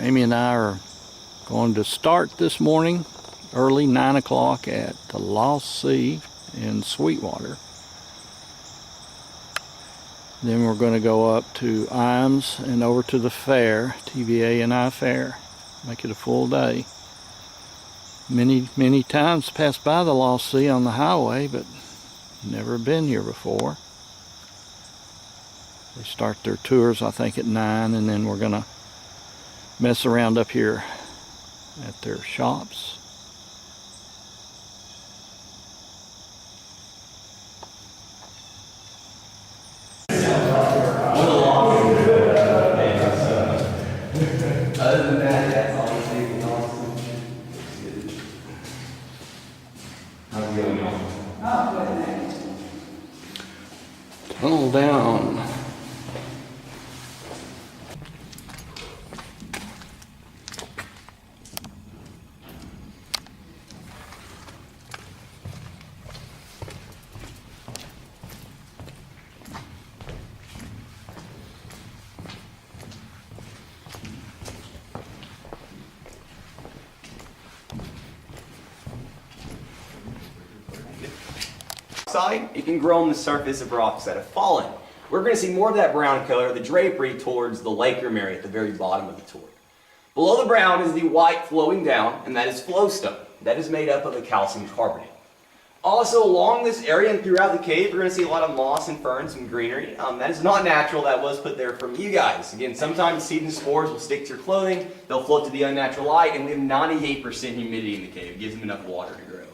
Amy and I are going to start this morning early 9 o'clock at the Lost Sea in Sweetwater. Then we're going to go up to Imes and over to the fair, TVA and I Fair. Make it a full day. Many times passed by the Lost Sea on the highway, but never been here before. They start their tours, I think, at 9, and then we're going to mess around up here at their shops. Other than that, that's all I'm thinking. Awesome. How's it going on? Tunnel down. Side, it can grow on the surface of rocks that have fallen. We're going to see more of that brown color, the drapery, towards the lake room area at the very bottom of the tour. Below the brown is the white flowing down, and that is flowstone. That is made up of a calcium carbonate. Also, along this area and throughout the cave, we're going to see a lot of moss and ferns and greenery. That is not natural. That was put there from you guys. Again, sometimes seeds and spores will stick to your clothing. They'll float to the unnatural light, and we have 98% humidity in the cave. It gives them enough water to grow.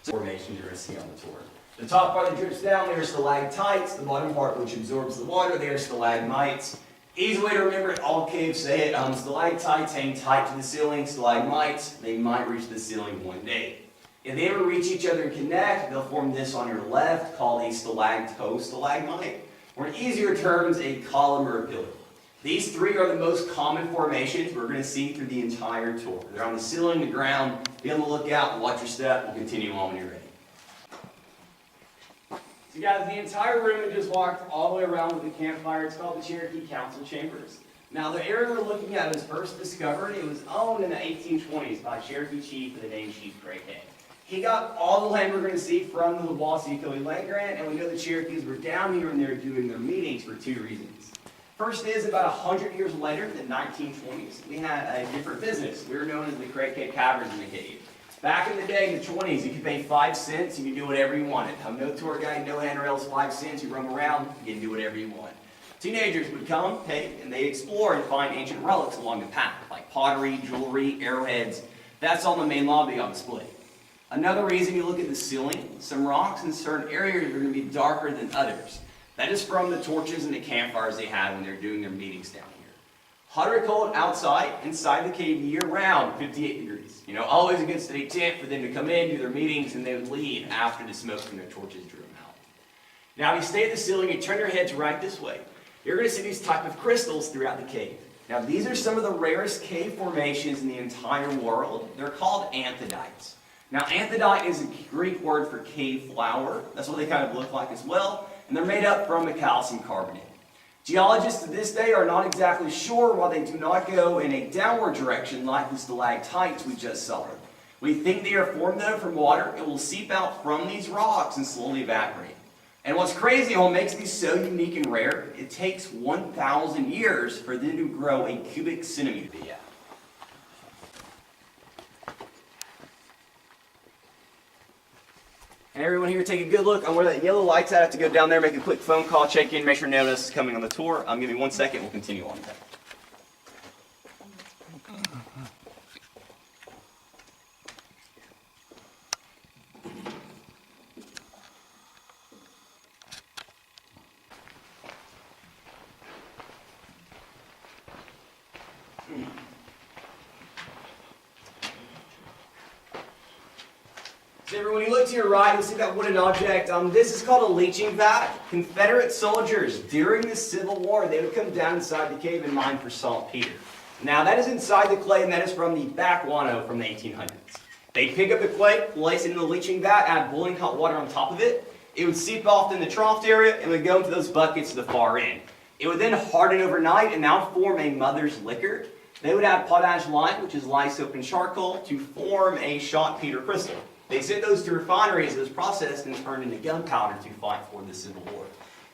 So, formations you're going to see on the tour. The top part that drips down, there are stalactites. The bottom part, which absorbs the water, there are stalagmites. Easy way to remember it, all caves say it. Stalactites hang tight to the ceiling. Stalagmites, they might reach the ceiling one day. If they ever reach each other and connect, they'll form this on your left, called a stalactostalagmite, or in easier terms, a column or a pillar. These three are the most common formations we're going to see through the entire tour. They're on the ceiling, the ground. Be on the lookout, watch your step. We'll continue on when you're ready. So guys, the entire room we just walked all the way around with the campfire. It's called the Cherokee Council Chambers. Now the area we're looking at was first discovered. It was owned in the 1820s by Cherokee chief with the name Chief Craighead. He got all the land we're going to see from the Wassee Philly land grant, and we know the Cherokees were down here and they were doing their meetings for two reasons. First is, about 100 years later, in the 1920s, we had a different business. We were known as the Craighead Caverns in the cave. Back in the day, in the 20s, you could pay 5 cents, you could do whatever you wanted. I'm no tour guide, no handrails, 5 cents, you roam around, you can do whatever you want. Teenagers would come, pay, and they'd explore and find ancient relics along the path, like pottery, jewelry, arrowheads. That's on the main lobby on display. Another reason you look at the ceiling, some rocks in certain areas are going to be darker than others. That is from the torches and the campfires they had when they're doing their meetings down here. Hot or cold outside, inside the cave year-round, 58 degrees. You know, always a good steady tent for them to come in, do their meetings, and they would leave after the smoke from their torches drew them out. Now, if you stay at the ceiling and turn your heads right this way, you're going to see these type of crystals throughout the cave. Now, these are some of the rarest cave formations in the entire world. They're called anthodites. Now, anthodite is a Greek word for cave flower. That's what they kind of look like as well. And they're made up from a calcium carbonate. Geologists to this day are not exactly sure why they do not go in a downward direction like the stalactites we just saw. We think they are formed though from water. It will seep out from these rocks and slowly evaporate. And what's crazy, what makes these so unique and rare, it takes 1,000 years for them to grow a cubic centimeter. And everyone here, take a good look on where that yellow light's at. I have to go down there, make a quick phone call, check in, make sure no one else is coming on the tour. Give me 1 second, we'll continue on. So when you look to your right, you'll see that wooden object. This is called a leaching vat. Confederate soldiers, during the Civil War, they would come down inside the cave and mine for saltpeter. Now, that is inside the clay, and that is from the back-guano from the 1800s. They'd pick up the clay, place it in the leaching vat, add boiling hot water on top of it. It would seep off in the trough area, and would go into those buckets to the far end. It would then harden overnight and now form a mother's liquor. They would add potash lime, which is lye soap and charcoal, to form a shotpeter crystal. They sent those to refineries, it was processed and turned into gunpowder to fight for the Civil War.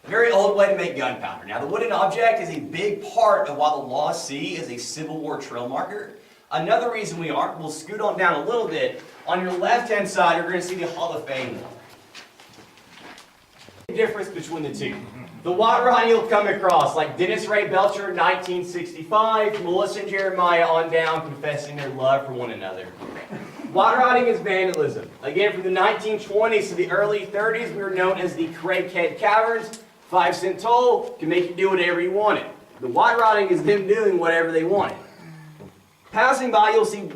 A very old way to make gunpowder. Now, the wooden object is a big part of why the Lost Sea is a Civil War trail marker. Another reason we'll scoot on down a little bit. On your left-hand side, you're going to see the Hall of Fame wall. The difference between the two. The water rotting you'll come across, like Dennis Ray Belcher, 1965, Melissa and Jeremiah on down, confessing their love for one another. Water rotting is vandalism. Again, from the 1920s to the early 30s, we were known as the Craighead Caverns. 5-cent toll can make you do whatever you wanted. The water rotting is them doing whatever they wanted. Passing by, you'll see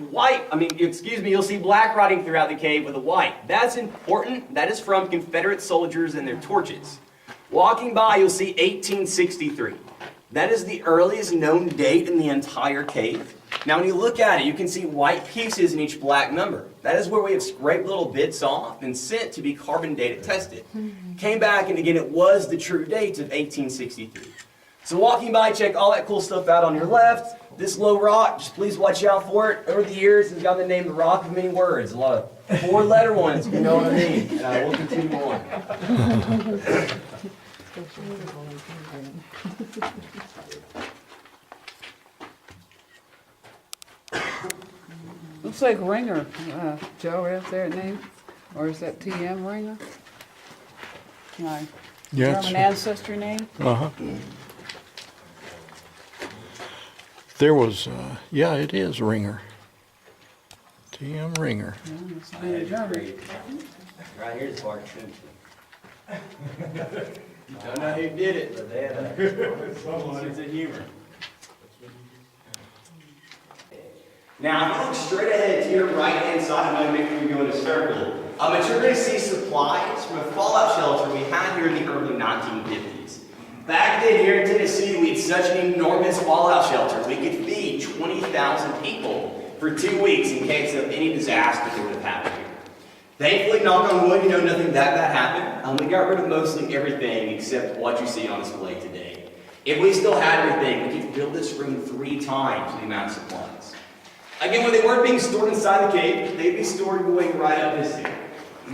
you'll see black rotting throughout the cave with a white. That's important. That is from Confederate soldiers and their torches. Walking by, you'll see 1863. That is the earliest known date in the entire cave. Now, when you look at it, you can see white pieces in each black number. That is where we have scraped little bits off and sent to be carbon dated tested. Came back, and again, it was the true date of 1863. So walking by, check all that cool stuff out on your left. This low rock, just please watch out for it. Over the years, it's got the name the Rock of Many Words. A lot of 4-letter ones, if you know what I mean. We'll continue on. Looks like Ringer, Joe, right up there at name, or is that TM Ringer? My Yeah, German ancestor name. There was, yeah, it is Ringer. T.M. Ringer. Yeah, it's not in German. Right here's Bart Simpson. Don't know who did it, but they had a sense of humor. Now, if you look straight ahead to your right-hand side, I'm going to make sure you go in a circle. But you're going to see supplies from a fallout shelter we had here in the early 1950s. Back then, here in Tennessee, we had such an enormous fallout shelter. We could feed 20,000 people for 2 weeks in case of any disaster that would have happened here. Thankfully, knock on wood, nothing that bad happened. We got rid of mostly everything except what you see on display today. If we still had everything, we could fill this room 3 times the amount of supplies. Again, when they weren't being stored inside the cave, they'd be stored going right up this hill.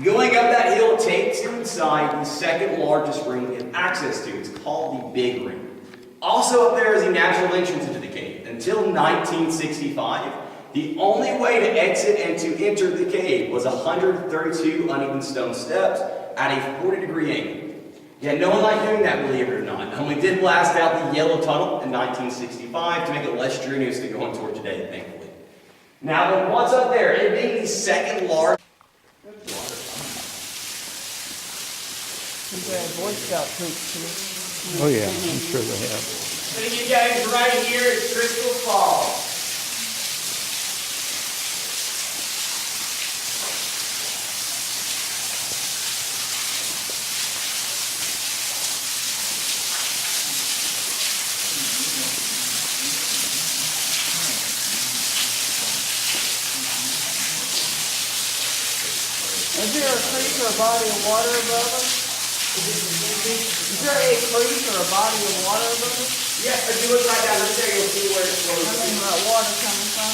Going up that hill takes you inside the second largest room we have access to. It's called the Big Room. Also up there is the natural entrance into the cave. Until 1965, the only way to exit and to enter the cave was 132 uneven stone steps at a 40-degree angle. Yeah, no one liked doing that, believe it or not. And we did blast out the yellow tunnel in 1965 to make it less strenuous to go on tour today, thankfully. Now, what's up there? It being the second largest. We've had Boy Scout troops too. Oh yeah, I'm sure they have. And you guys right here is Crystal Falls. Is there a creek or a body of water above us? Is there a creek or a body of water above us? Yes, if you look right down there, you'll see where it's flowing. I mean, where water coming from?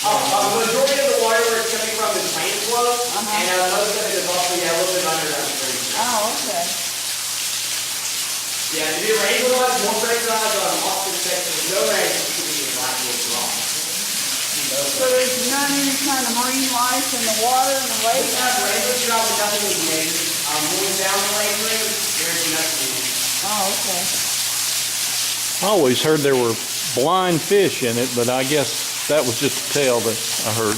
The majority of the water where it's coming from is rain flow, and most of it is also a little bit underground. Oh, okay. Yeah, to do rainwater, more pressurized on Austin, Texas, no rain, it's going to be a black little drop. So there's not any kind of marine life in the water in the lake? We have rainbow trout, but nothing is native. Moving down the lake room, there's nothing. Oh, okay. I always heard there were blind fish in it, but I guess that was just a tale that I heard.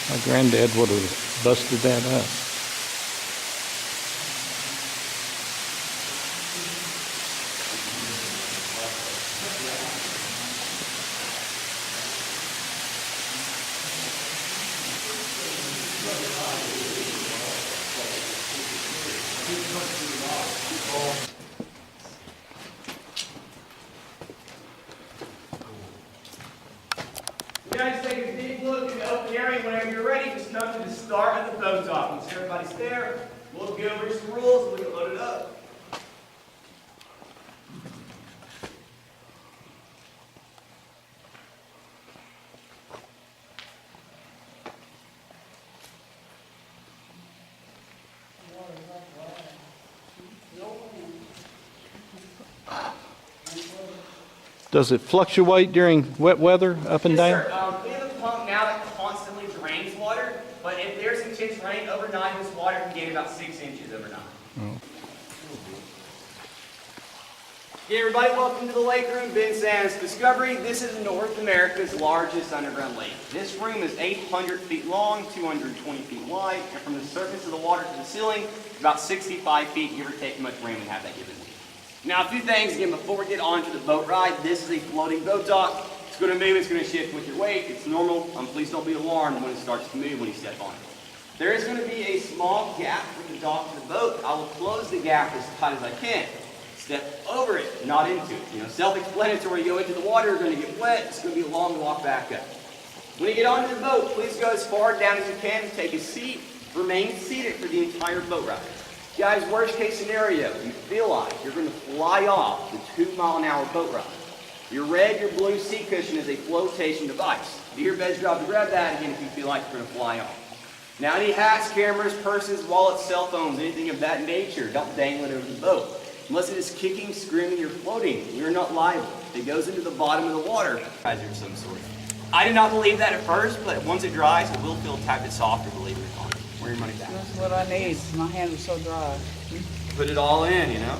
My granddad would have busted that up. You guys take a deep look in the open area. Whenever you're ready, just come to the start of the boat dock. Once everybody's there, we'll go over some rules and we can load it up. Does it fluctuate during wet weather, up and down? Yes, sir. We have a pump now that constantly drains water, but if there's intense rain overnight, this water can gain about 6 inches overnight. Yeah, everybody, welcome to the lake room, Ben Sands Discovery. This is North America's largest underground lake. This room is 800 feet long, 220 feet wide, and from the surface of the water to the ceiling, about 65 feet, give or take how much rain we have that given week. Now, a few things, again, before we get on to the boat ride. This is a floating boat dock. It's going to move, it's going to shift with your weight. It's normal. Please don't be alarmed when it starts to move when you step on it. There is going to be a small gap from the dock to the boat. I will close the gap as tight as I can. Step over it, not into it. You know, self-explanatory. You go into the water, you're going to get wet. It's going to be a long walk back up. When you get onto the boat, please go as far down as you can and take a seat. Remain seated for the entire boat ride. Guys, worst case scenario, you feel like you're going to fly off the 2-mile-an-hour boat ride. Your red, your blue seat cushion is a flotation device. Do your best job to grab that again if you feel like you're going to fly off. Now, any hats, cameras, purses, wallets, cell phones, anything of that nature, don't dangle it over the boat. Unless it is kicking, screaming, you're floating, you're not liable. If it goes into the bottom of the water, hazard of some sort. I did not believe that at first, but once it dries, it will feel a tad bit softer, believe it or not. Where your money back? That's what I need. My hands are so dry. Put it all in, you know.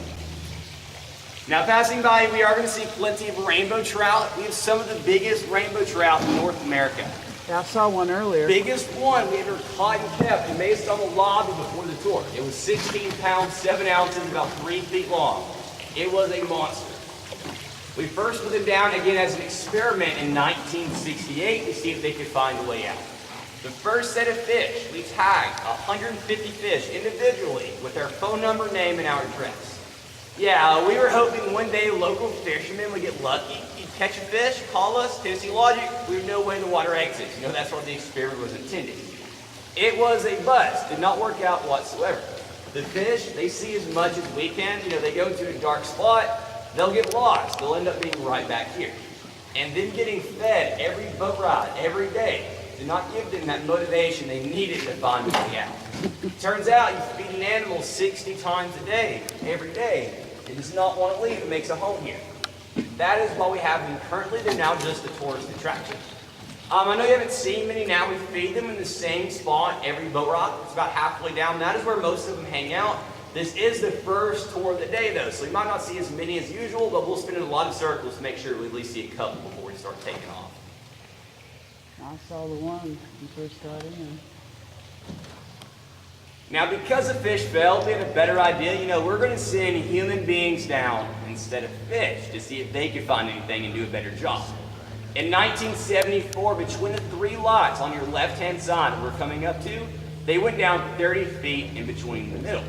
Now, passing by, we are going to see plenty of rainbow trout. We have some of the biggest rainbow trout in North America. Yeah, I saw one earlier. Biggest one we ever caught and kept. We made it on the lobby before the tour. It was 16 pounds, 7 ounces, about 3 feet long. It was a monster. We first put them down again as an experiment in 1968 to see if they could find a way out. The first set of fish, we tagged 150 fish individually with their phone number, name, and our address. Yeah, we were hoping one day local fishermen would get lucky. You'd catch a fish, call us, Tennessee Logic, we would know where the water exits. You know, that's what the experiment was intended. It was a bust, did not work out whatsoever. The fish, they see as much as we can. You know, they go to a dark spot, they'll get lost. They'll end up being right back here. And then getting fed every boat ride, every day, did not give them that motivation they needed to find a way out. Turns out you feed an animal 60 times a day, every day. It does not want to leave. It makes a home here. That is why we have them currently. They're now just a tourist attraction. I know you haven't seen many now. We feed them in the same spot every boat ride. It's about halfway down. That is where most of them hang out. This is the first tour of the day, though, so you might not see as many as usual, but we'll spin in a lot of circles to make sure we at least see a couple before we start taking off. I saw the one when you first got in. Now, because the fish fell, we had a better idea. You know, we're going to send human beings down instead of fish to see if they could find anything and do a better job. In 1974, between the 3 lots on your left-hand side that we're coming up to, they went down 30 feet in between the middle.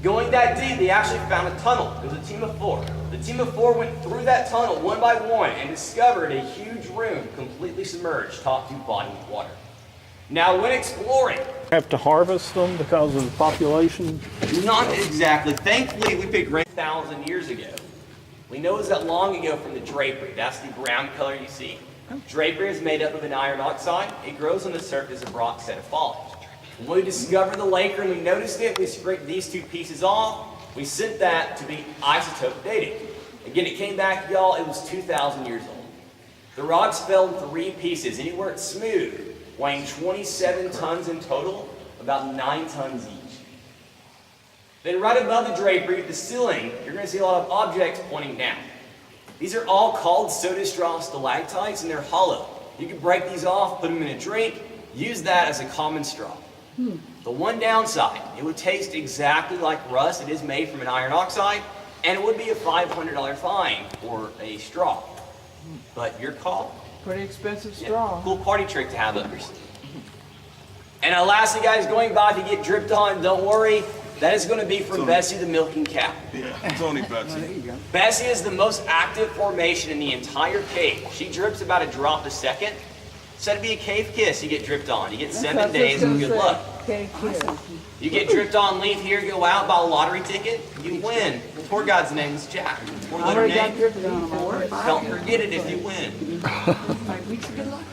Going that deep, they actually found a tunnel. It was a team of 4. The team of 4 went through that tunnel one by one and discovered a huge room completely submerged, top to bottom with water. Now, when exploring, Have to harvest them because of the population? not exactly. Thankfully, we picked 1,000 years ago. We know it was that long ago from the drapery. That's the brown color you see. Drapery is made up of an iron oxide. It grows on the surface of rocks that have fallen. When we discovered the lake and we noticed it, we scraped these 2 pieces off. We sent that to be isotope dated. Again, it came back, y'all, it was 2,000 years old. The rocks fell in 3 pieces. Anywhere it's smooth, weighing 27 tons in total, about 9 tons each. Then right above the drapery, the ceiling, you're going to see a lot of objects pointing down. These are all called soda straw stalactites, and they're hollow. You can break these off, put them in a drink, use that as a common straw. The one downside, it would taste exactly like rust. It is made from an iron oxide, and it would be a $500 fine for a straw. But your call. Pretty expensive Yeah, straw. cool party trick to have up your sleeve. And lastly, guys, going by, if you get dripped on, don't worry. That is going to be from Bessie the milking cow. Yeah, it's only Betsy. Bessie is the most active formation in the entire cave. She drips about a drop a second. Said to be a cave kiss, you get dripped on. You get 7 days of good luck. Okay, kid. You get dripped on, leave here, go out, buy a lottery ticket, you win. The tour guide's name is Jack. I 4-letter already got name. dripped on them already. Don't forget it if you win. 5 weeks of good luck.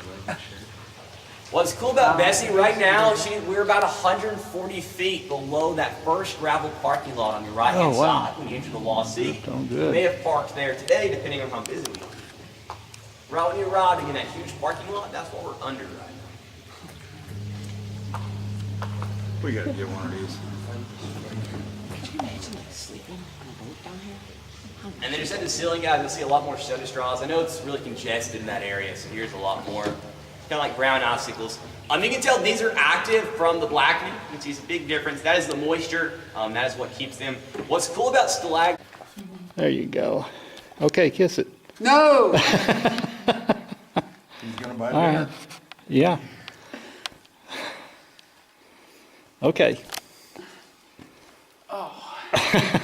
What's cool about Bessie right now, we're about 140 feet below that first gravel parking lot on your right-hand Oh, wow. side when you enter the Lost Sea. Doing You good. may have parked there today, depending on how busy we are. Right when you're arriving in that huge parking lot, that's what we're under right now. We gotta get one of these. And then just at the ceiling, guys, you'll see a lot more soda straws. I know it's really congested in that area, so here's a lot more. Kind of like brown icicles. You can tell these are active from the blackening, which is a big difference. That is the moisture. That is what keeps them. What's cool about stalag... There you go. Okay, kiss it. No! He's gonna buy All dinner. right. Yeah. Okay. Oh.